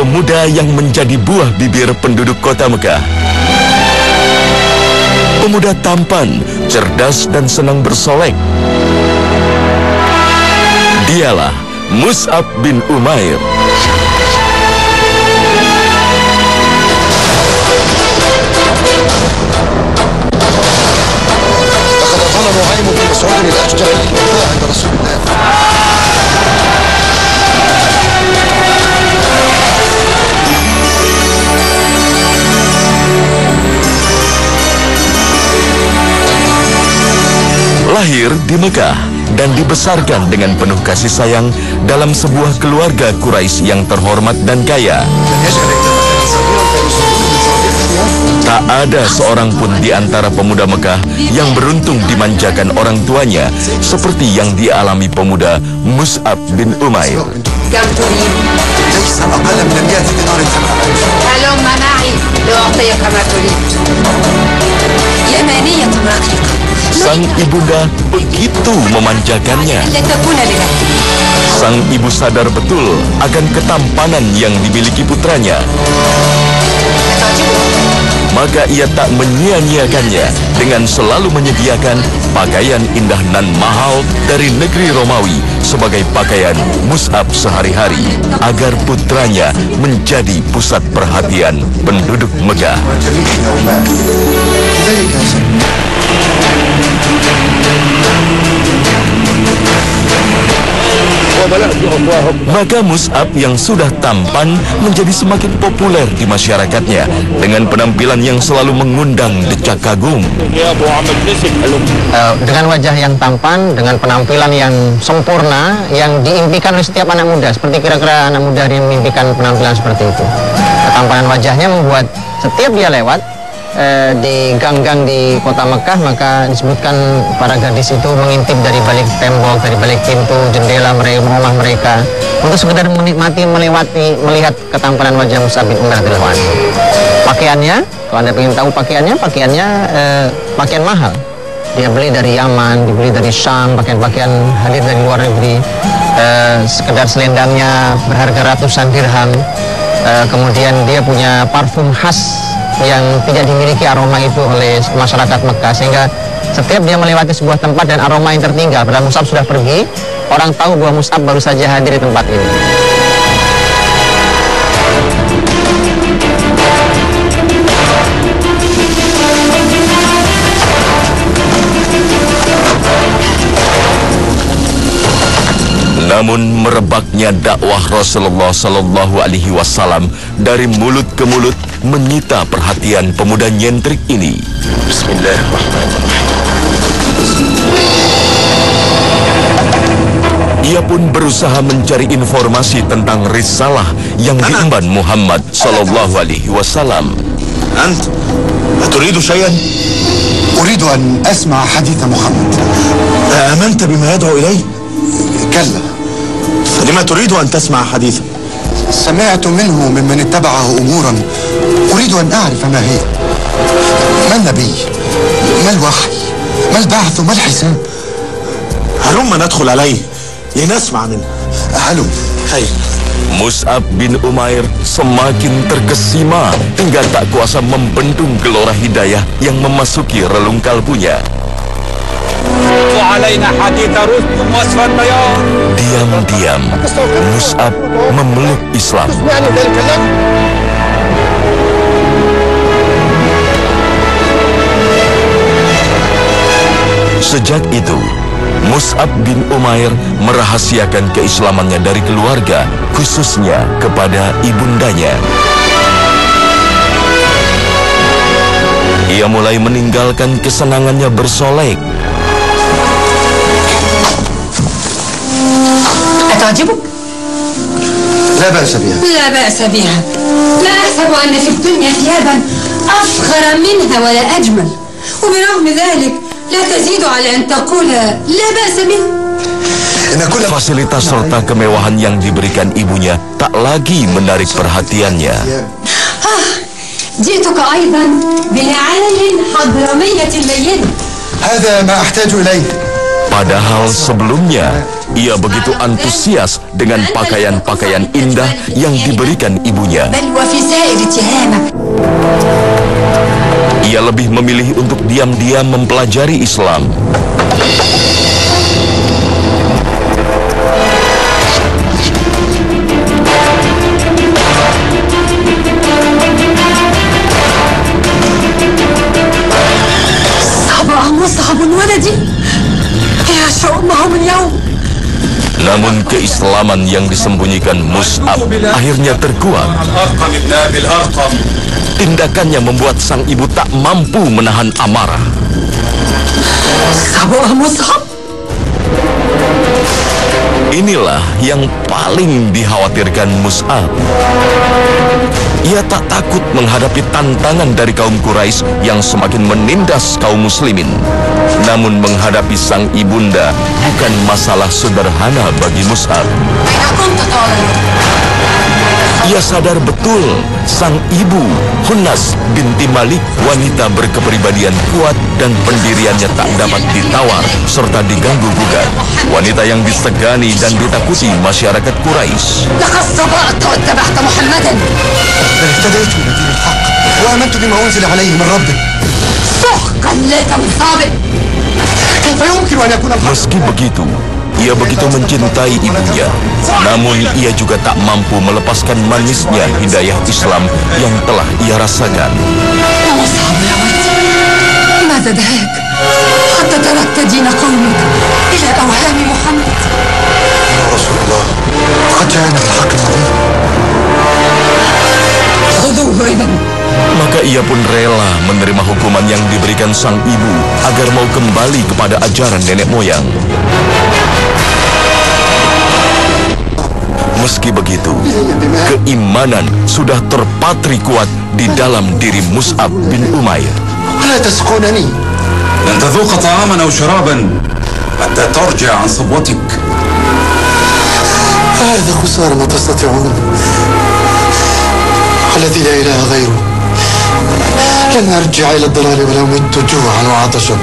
pemuda yang menjadi buah bibir penduduk kota Mekah. Pemuda tampan, cerdas dan senang bersolek. Dialah Mus'ab bin Umair. Lahir di Mekah dan dibesarkan dengan penuh kasih sayang dalam sebuah keluarga Quraisy yang terhormat dan kaya. Tak ada seorang pun di antara pemuda Mekah yang beruntung dimanjakan orang tuanya seperti yang dialami pemuda Mus'ab bin Umair. Sang ibunda begitu memanjakannya. Sang ibu sadar betul akan ketampanan yang dimiliki putranya. Maka ia tak menyia-nyiakannya dengan selalu menyediakan pakaian indah nan mahal dari negeri Romawi sebagai pakaian Mus'ab sehari-hari agar putranya menjadi pusat perhatian penduduk Mekah. Maka Mus'ab yang sudah tampan menjadi semakin populer di masyarakatnya dengan penampilan yang selalu mengundang decak kagum. Dengan wajah yang tampan, dengan penampilan yang sempurna, yang diimpikan oleh setiap anak muda, seperti kira-kira anak muda yang memimpikan penampilan seperti itu. Ketampanan wajahnya membuat setiap dia lewat di gang-gang di kota Mekah, maka disebutkan para gadis itu mengintip dari balik tembok, dari balik pintu, jendela mereka, rumah mereka, untuk sekedar menikmati, melihat ketampanan wajah Mus'ab bin Umair radhiyallahu anhu. Pakaiannya, kalau Anda ingin tahu pakaiannya pakaian mahal. Dia beli dari Yaman, dibeli dari Syam, pakaian-pakaian hadir dari luar negeri. Sekedar selendangnya berharga ratusan dirham. Kemudian dia punya parfum khas yang tidak dimiliki aroma itu oleh masyarakat Mekah, sehingga setiap dia melewati sebuah tempat dan aroma yang tertinggal padahal Mus'ab sudah pergi, orang tahu bahwa Mus'ab baru saja hadir di tempat ini. Namun merebaknya dakwah Rasulullah Sallallahu Alaihi Wasallam dari mulut ke mulut menyita perhatian pemuda nyentrik ini. Bismillahirrahmanirrahim. Ia pun berusaha mencari informasi tentang risalah yang diemban Muhammad Sallallahu Alaihi Wasallam. Ant, aturidu syai'an? Uridu an asma' hadith Muhammad. Amanta bima yad'u ilayhi? Kalla. فلما تريد أن تسمع حديثا؟ سمعت منه ممن اتبعه أمورا أريد أن أعرف ما هي. ما النبي؟ ما الوحي؟ ما البعث؟ ما الحساب؟ هلم ندخل عليه لنسمع منه. هلم. خير. Mus'ab bin Umair semakin terkesima hingga tak kuasa membendung gelora hidayah yang memasuki relung kalbunya. Diam-diam Mus'ab memeluk Islam. Sejak itu Mus'ab bin Umair merahasiakan keislamannya dari keluarga, khususnya kepada ibundanya. Ia mulai meninggalkan kesenangannya bersolek. تعجبك؟ لا بأس بها. لا بأس بها. لا أحسب أن في الدنيا ثيابا أفخر منها ولا أجمل، وبرغم ذلك لا تزيد على أن تقول لا بأس بها. Fasilitas serta kemewahan yang diberikan ibunya tak lagi menarik perhatiannya. جئتك أيضا بنعال حضرمية لينة. هذا ما أحتاج إليه. Padahal sebelumnya Ia begitu antusias dengan pakaian-pakaian indah yang diberikan ibunya. Ia lebih memilih untuk diam-diam mempelajari Islam. Namun keislaman yang disembunyikan Mus'ab akhirnya terkuak. Tindakannya membuat sang ibu tak mampu menahan amarah. Inilah yang paling dikhawatirkan Mus'ab. Ia tak takut menghadapi tantangan dari kaum Quraisy yang semakin menindas kaum muslimin. Namun menghadapi sang ibunda bukan masalah sederhana bagi Mus'ab. Ia sadar betul sang ibu Hunnas binti Malik wanita berkepribadian kuat dan pendiriannya tak dapat ditawar serta diganggu-gugat. Wanita yang disegani dan ditakuti masyarakat Quraisy. Meski begitu, ia begitu mencintai ibunya. Namun ia juga tak mampu melepaskan manisnya hidayah Islam yang telah ia rasakan. Maka ia pun rela menerima hukuman yang diberikan sang ibu agar mau kembali kepada ajaran nenek moyang. Meski begitu, keimanan sudah terpatri kuat di dalam diri Mus'ab bin Umair. لن تذوق طعاما أو شرابا حتى ترجع عن صبوتك. هذا خسارة ما تستطيعون. الذي لا إله غيره. لن أرجع إلى الضلال ولو مت جوعا وعطشا.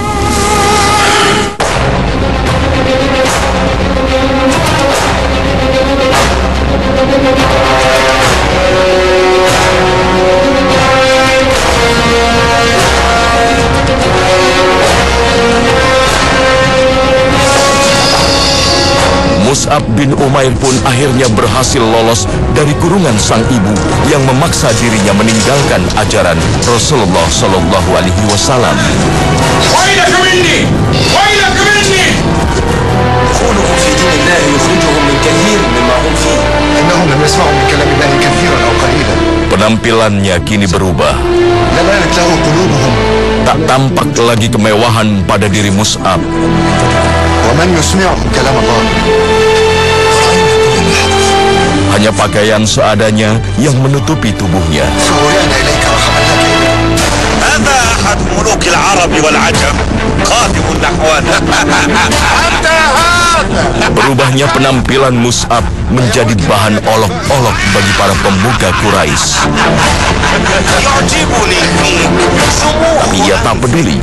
Mus'ab bin Umair pun akhirnya berhasil lolos dari kurungan sang ibu yang memaksa dirinya meninggalkan ajaran Rasulullah Sallallahu Alaihi Wasallam. Penampilannya kini berubah. Tak tampak lagi kemewahan pada diri Mus'ab. Hanya pakaian seadanya yang menutupi tubuhnya. Berubahnya penampilan Mus'ab menjadi bahan olok-olok bagi para pemuka Quraisy. Tapi ia tak peduli.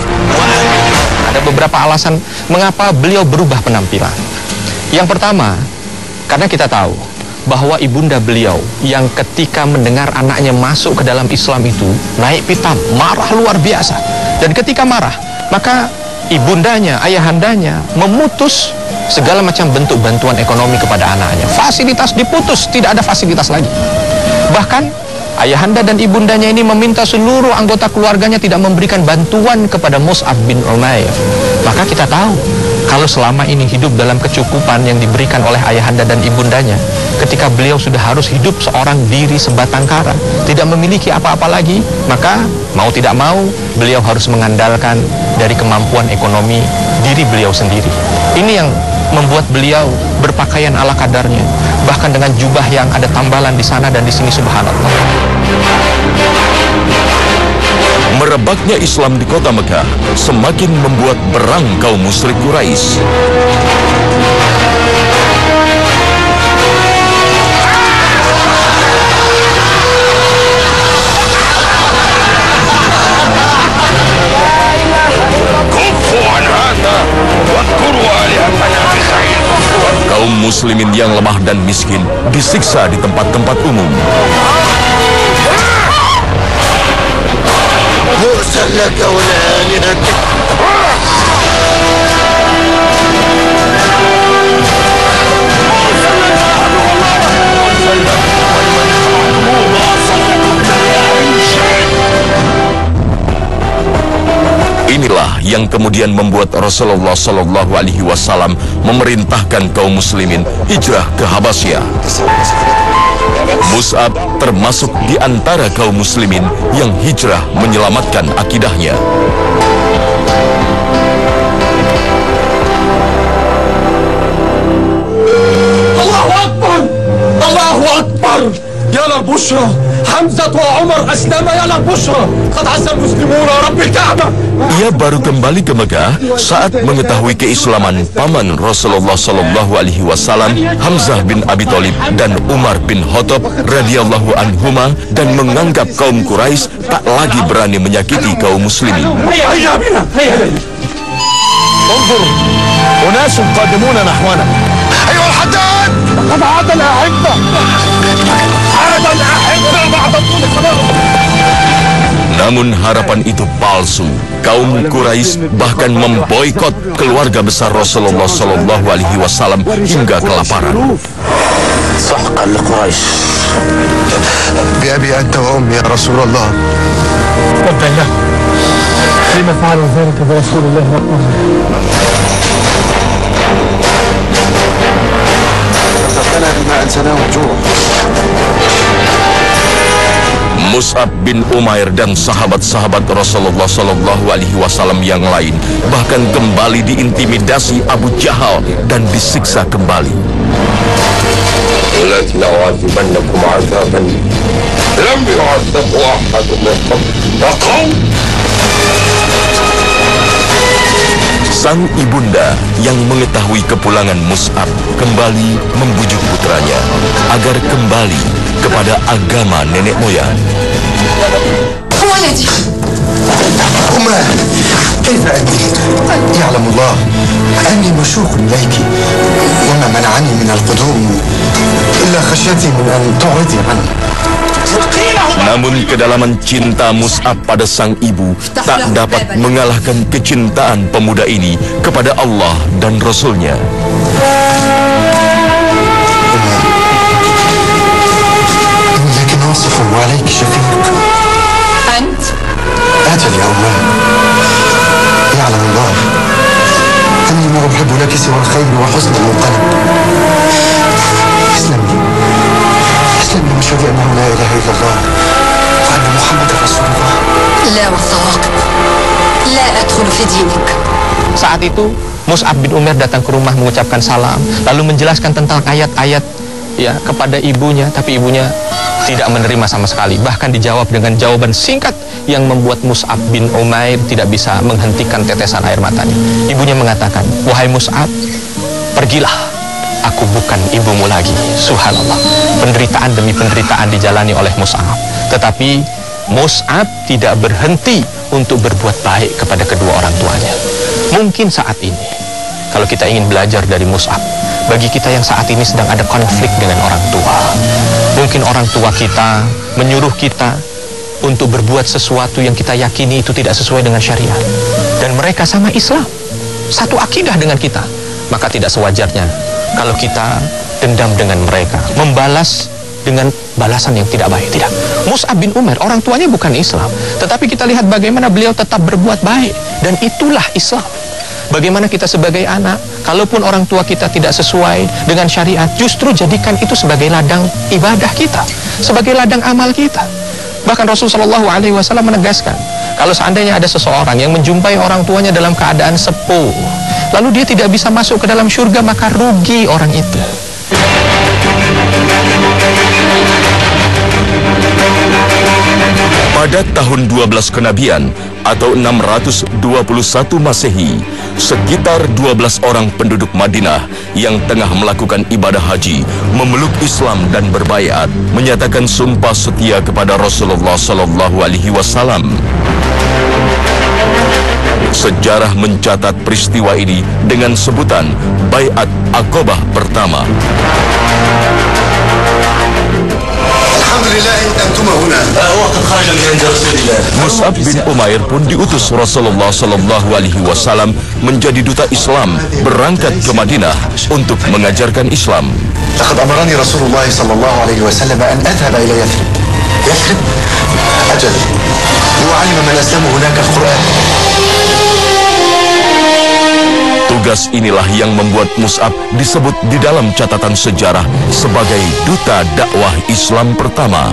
Ada beberapa alasan mengapa beliau berubah penampilan. Yang pertama, karena kita tahu bahwa ibunda beliau yang ketika mendengar anaknya masuk ke dalam Islam itu naik pitam, marah luar biasa. Dan ketika marah, maka ibundanya, ayahandanya memutus segala macam bentuk bantuan ekonomi kepada anaknya. Fasilitas diputus, tidak ada fasilitas lagi. Bahkan ayahanda dan ibundanya ini meminta seluruh anggota keluarganya tidak memberikan bantuan kepada Mus'ab bin Umair. Maka kita tahu kalau selama ini hidup dalam kecukupan yang diberikan oleh ayahanda dan ibundanya, ketika beliau sudah harus hidup seorang diri sebatang kara, tidak memiliki apa-apa lagi, maka mau tidak mau beliau harus mengandalkan dari kemampuan ekonomi diri beliau sendiri. Ini yang membuat beliau berpakaian ala kadarnya, bahkan dengan jubah yang ada tambalan di sana dan di sini, subhanallah. Merebaknya Islam di kota Mekah semakin membuat berang kaum musyrik Quraisy. Kaum muslimin yang lemah dan miskin disiksa di tempat-tempat umum. Inilah yang kemudian membuat Rasulullah Shallallahu Alaihi Wasallam memerintahkan kaum muslimin hijrah ke Habasyah. Mus'ab termasuk di antara kaum muslimin yang hijrah menyelamatkan akidahnya. Allahu Akbar! Allahu Akbar! Ya la bushra! Hamzah wa Umar aslama ya la bushra! Qad azza al-muslimuna rabbil Ka'bah! Ia baru kembali ke Mekah saat mengetahui keislaman paman Rasulullah Shallallahu Alaihi Wasallam, Hamzah bin Abi Thalib dan Umar bin Khattab radhiyallahu anhuma, dan menganggap kaum Quraisy tak lagi berani menyakiti kaum muslimin. Hayya bina! Hayya bina! انظر أناس قادمون نحونا. أيها الحداد قد عاد الأحبة! عاد الأحبة بعد طول الصبر! Namun harapan itu palsu. Kaum Quraisy bahkan memboikot keluarga besar Rasulullah Shallallahu Alaihi Wasallam hingga kelaparan. سحقا لقريش بأبي أنت وأمي يا رسول الله. ربنا لما فعلوا ذلك برسول الله وأمه؟ رزقنا بما أنسناه الجوع. Mus'ab bin Umair dan sahabat-sahabat Rasulullah Shallallahu Alaihi Wasallam yang lain bahkan kembali diintimidasi Abu Jahal dan disiksa kembali. لَأُعَذِّبَنَّكُمْ عَذَابًا لَمْ يُعَذَّبْهُ أَحَدٌ مِّن قَبْلِي يَا قَوْمِ. Sang ibunda yang mengetahui kepulangan Mus'ab kembali membujuk putranya agar kembali kepada agama nenek moyang. ولدي أمه كيف أنت؟ يعلم الله أني مشوق إليك وما منعني من القدوم إلا خشيتي من أن تعرضي عني. Namun kedalaman cinta Mus'ab pada sang ibu tak dapat mengalahkan kecintaan pemuda ini kepada Allah dan Rasul-Nya. إنك ناصف وعليك شفيق. أنت أجل يا أمه يعلم الله أني ما أحب لك سوى الخير وحسن المنقلب. اسلمي اسلمي واشهدي أنه لا إله إلا الله وأن محمد رسول الله. لا والصواقب لا أدخل في دينك. Saat itu Mus'ab bin Umair datang ke rumah mengucapkan salam, lalu menjelaskan tentang ayat-ayat ya kepada ibunya, tapi ibunya tidak menerima sama sekali. Bahkan dijawab dengan jawaban singkat yang membuat Mus'ab bin Umair tidak bisa menghentikan tetesan air matanya. Ibunya mengatakan, "Wahai Mus'ab, pergilah. Aku bukan ibumu lagi." Subhanallah. Penderitaan demi penderitaan dijalani oleh Mus'ab. Tetapi Mus'ab tidak berhenti untuk berbuat baik kepada kedua orang tuanya. Mungkin saat ini, kalau kita ingin belajar dari Mus'ab, bagi kita yang saat ini sedang ada konflik dengan orang tua, mungkin orang tua kita menyuruh kita untuk berbuat sesuatu yang kita yakini itu tidak sesuai dengan syariat, dan mereka sama Islam, satu akidah dengan kita, maka tidak sewajarnya kalau kita dendam dengan mereka, membalas dengan balasan yang tidak baik. Tidak. Mus'ab bin Umair, orang tuanya bukan Islam, tetapi kita lihat bagaimana beliau tetap berbuat baik, dan itulah Islam. Bagaimana kita sebagai anak, kalaupun orang tua kita tidak sesuai dengan syariat, justru jadikan itu sebagai ladang ibadah kita, sebagai ladang amal kita. Bahkan Rasulullah SAW menegaskan, kalau seandainya ada seseorang yang menjumpai orang tuanya dalam keadaan sepuh, lalu dia tidak bisa masuk ke dalam surga, maka rugi orang itu. Pada tahun 12 kenabian atau 621 Masehi, sekitar 12 orang penduduk Madinah yang tengah melakukan ibadah haji memeluk Islam dan berbaiat, menyatakan sumpah setia kepada Rasulullah Shallallahu Alaihi Wasallam. Sejarah mencatat peristiwa ini dengan sebutan Baiat Aqabah pertama. pertama. Mus'ab bin Umair pun diutus Rasulullah Sallallahu Alaihi Wasallam menjadi duta Islam berangkat ke Madinah untuk mengajarkan Islam. لقد أمرني رسول الله صلى الله عليه وسلم أن أذهب إلى يثرب. يثرب؟ أجل. لأعلم من أسلم هناك القرآن. Tugas inilah yang membuat Mus'ab disebut di dalam catatan sejarah sebagai duta dakwah Islam pertama.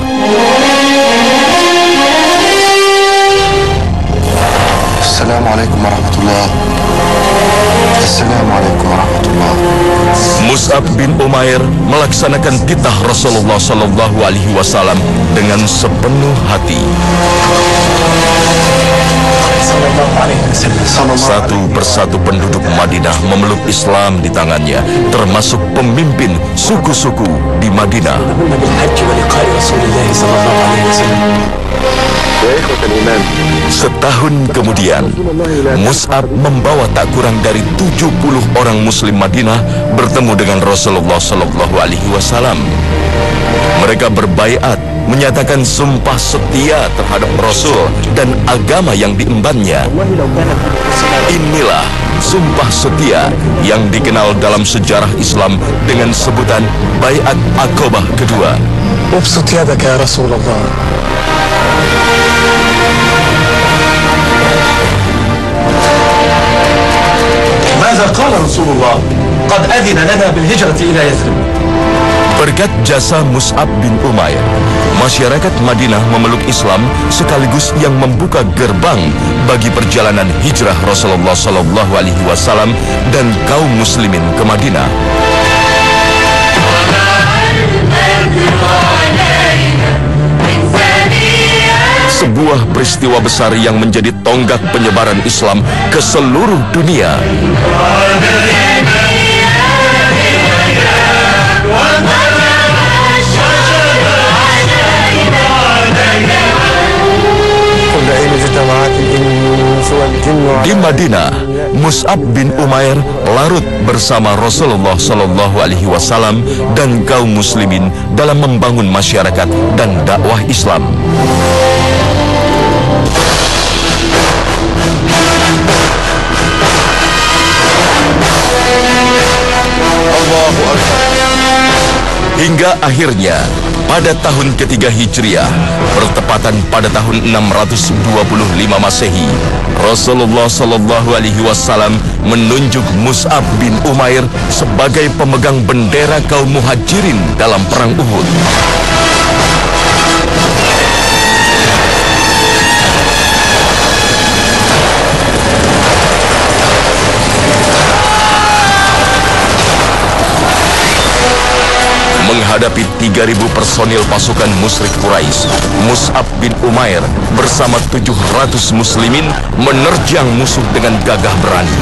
Assalamualaikum warahmatullahi wabarakatuh. Assalamualaikum warahmatullahi wabarakatuh. Mus'ab bin Umair melaksanakan titah Rasulullah Sallallahu Alaihi Wasallam dengan sepenuh hati. Satu persatu penduduk Madinah memeluk Islam di tangannya, termasuk pemimpin suku-suku di Madinah. Setahun kemudian, Mus'ab membawa tak kurang dari 70 orang Muslim Madinah bertemu dengan Rasulullah Sallallahu Alaihi Wasallam. Mereka berbaiat, menyatakan sumpah setia terhadap Rasul dan agama yang diembannya. Inilah sumpah setia yang dikenal dalam sejarah Islam dengan sebutan Baiat Aqabah kedua. ابسط يدك يا رسول الله. ماذا قال رسول الله؟ قد أذن لنا بالهجرة إلى يثرب. Berkat jasa Mus'ab bin Umair, masyarakat Madinah memeluk Islam sekaligus yang membuka gerbang bagi perjalanan hijrah Rasulullah Sallallahu Alaihi Wasallam dan kaum muslimin ke Madinah. Sebuah peristiwa besar yang menjadi tonggak penyebaran Islam ke seluruh dunia. Di Madinah, Mus'ab bin Umair larut bersama Rasulullah Sallallahu Alaihi Wasallam dan kaum muslimin dalam membangun masyarakat dan dakwah Islam. Allahu Akbar. Hingga akhirnya pada tahun ketiga Hijriah, bertepatan pada tahun 625 Masehi, Rasulullah Sallallahu Alaihi Wasallam menunjuk Mus'ab bin Umair sebagai pemegang bendera kaum Muhajirin dalam perang Uhud. Menghadapi 3.000 personil pasukan musyrik Quraisy, Mus'ab bin Umair bersama 700 muslimin menerjang musuh dengan gagah berani.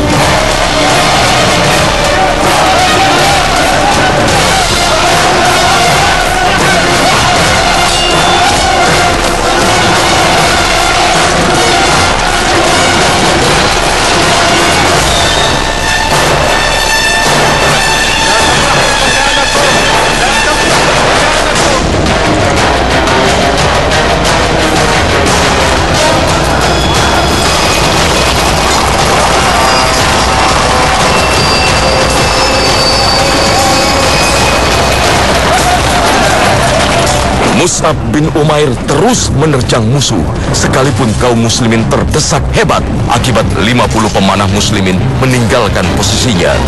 Mus'ab bin Umair terus menerjang musuh, sekalipun kaum muslimin terdesak hebat akibat 50 pemanah muslimin meninggalkan posisinya.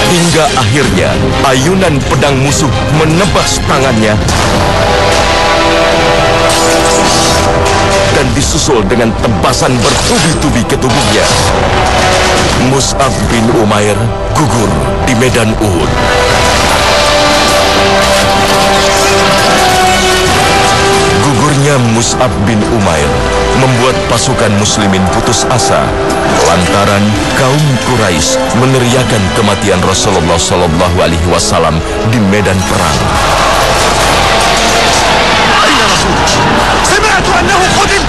Hingga akhirnya ayunan pedang musuh menebas tangannya dan disusul dengan tebasan bertubi-tubi ke tubuhnya. Mus'ab bin Umair gugur di medan Uhud. Gugurnya Mus'ab bin Umair membuat pasukan muslimin putus asa lantaran kaum Quraisy meneriakan kematian Rasulullah Sallallahu Alaihi Wasallam di medan perang. Aina Rasul? Sami'tu annahu qutil.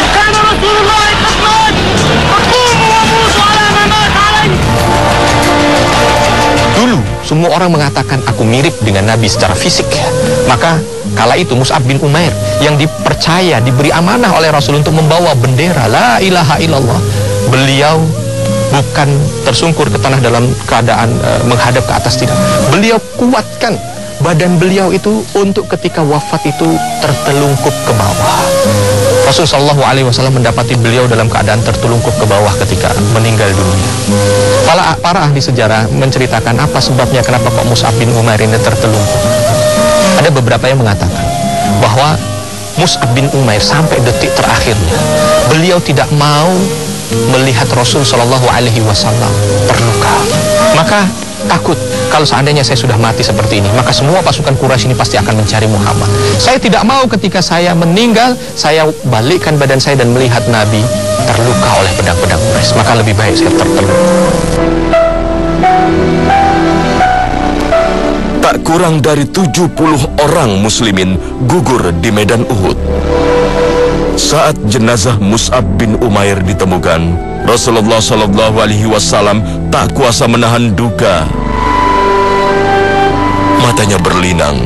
Kana Rasulullah qad mat. Faqumu wa mutu ala ma mat alayhi. Dulu semua orang mengatakan aku mirip dengan Nabi secara fisik. Maka kala itu Mus'ab bin Umair yang dipercaya, diberi amanah oleh Rasul untuk membawa bendera la ilaha illallah, beliau bukan tersungkur ke tanah dalam keadaan menghadap ke atas, tidak. Beliau kuatkan badan beliau itu untuk ketika wafat itu tertelungkup ke bawah. Rasul sallallahu alaihi wasallam mendapati beliau dalam keadaan tertelungkup ke bawah ketika meninggal dunia. Para ahli sejarah menceritakan apa sebabnya kenapa kok Mus'ab bin Umair ini tertelungkup. Ada beberapa yang mengatakan bahwa Mus'ab bin Umair sampai detik terakhirnya beliau tidak mau melihat Rasul sallallahu alaihi wasallam terluka. Maka takut kalau seandainya saya sudah mati seperti ini, maka semua pasukan Quraisy ini pasti akan mencari Muhammad. Saya tidak mau ketika saya meninggal, saya balikkan badan saya dan melihat Nabi terluka oleh pedang-pedang Quraisy. Maka lebih baik saya tertelungkup. Tak kurang dari 70 orang muslimin gugur di medan Uhud. Saat jenazah Mus'ab bin Umair ditemukan, Rasulullah sallallahu alaihi wasallam tak kuasa menahan duka. Matanya berlinang.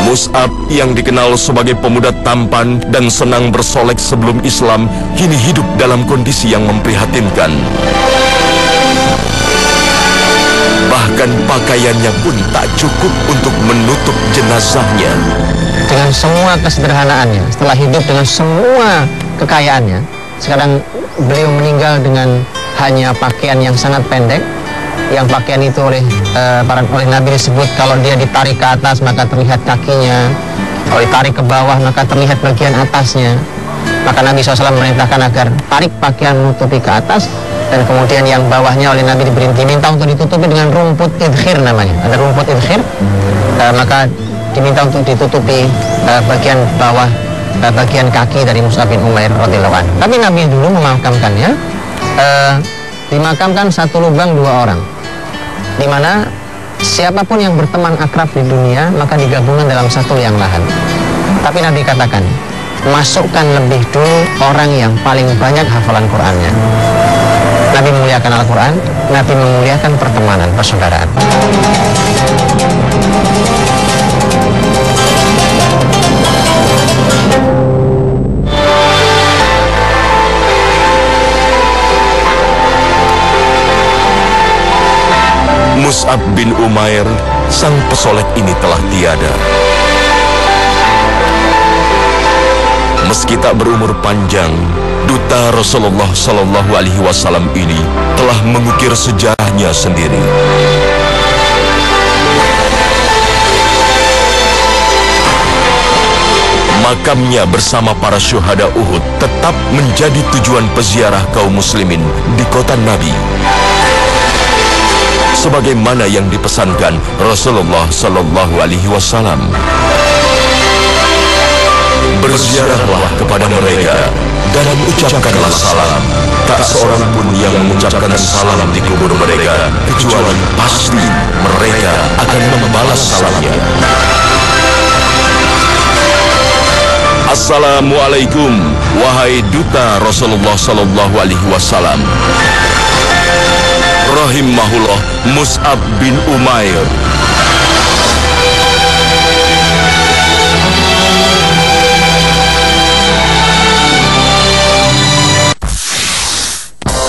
Mus'ab yang dikenal sebagai pemuda tampan dan senang bersolek sebelum Islam, kini hidup dalam kondisi yang memprihatinkan. Bahkan pakaiannya pun tak cukup untuk menutup jenazahnya. Dengan semua kesederhanaannya, setelah hidup dengan semua kekayaannya, sekarang beliau meninggal dengan hanya pakaian yang sangat pendek. Yang pakaian itu oleh Nabi disebut kalau dia ditarik ke atas maka terlihat kakinya, kalau ditarik ke bawah maka terlihat bagian atasnya. Maka Nabi SAW memerintahkan agar tarik pakaian menutupi ke atas, dan kemudian yang bawahnya oleh Nabi diminta untuk ditutupi dengan rumput idkhir namanya. Ada rumput idkhir, maka diminta untuk ditutupi bagian bawah, bagian kaki dari Mus'ab bin Umair radhiyallahu anhu. Tapi Nabi dulu memakamkannya, dimakamkan satu lubang 2 orang, di mana siapapun yang berteman akrab di dunia maka digabungkan dalam satu liang lahat. Tapi Nabi katakan, masukkan lebih dulu orang yang paling banyak hafalan Qur'annya. Nabi memuliakan Al-Quran, Nabi memuliakan pertemanan, persaudaraan. Mus'ab bin Umair, sang pesolek ini telah tiada. Meski tak berumur panjang, duta Rasulullah sallallahu alaihi wasallam ini telah mengukir sejarahnya sendiri. Makamnya bersama para syuhada Uhud tetap menjadi tujuan peziarah kaum muslimin di kota Nabi. Sebagaimana yang dipesankan Rasulullah sallallahu alaihi wasallam. Berziarahlah kepada mereka dan ucapkanlah salam. Tak seorang pun yang mengucapkan salam di kubur mereka, kecuali pasti mereka akan membalas salamnya. Assalamualaikum, wahai duta Rasulullah sallallahu alaihi wasallam. Rahimahullah Mus'ab bin Umair.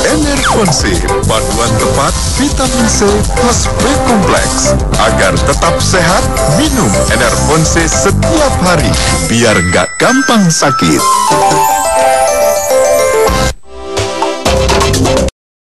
Enervon C, paduan tepat vitamin C plus B kompleks. Agar tetap sehat, minum Enervon C setiap hari biar gak gampang sakit.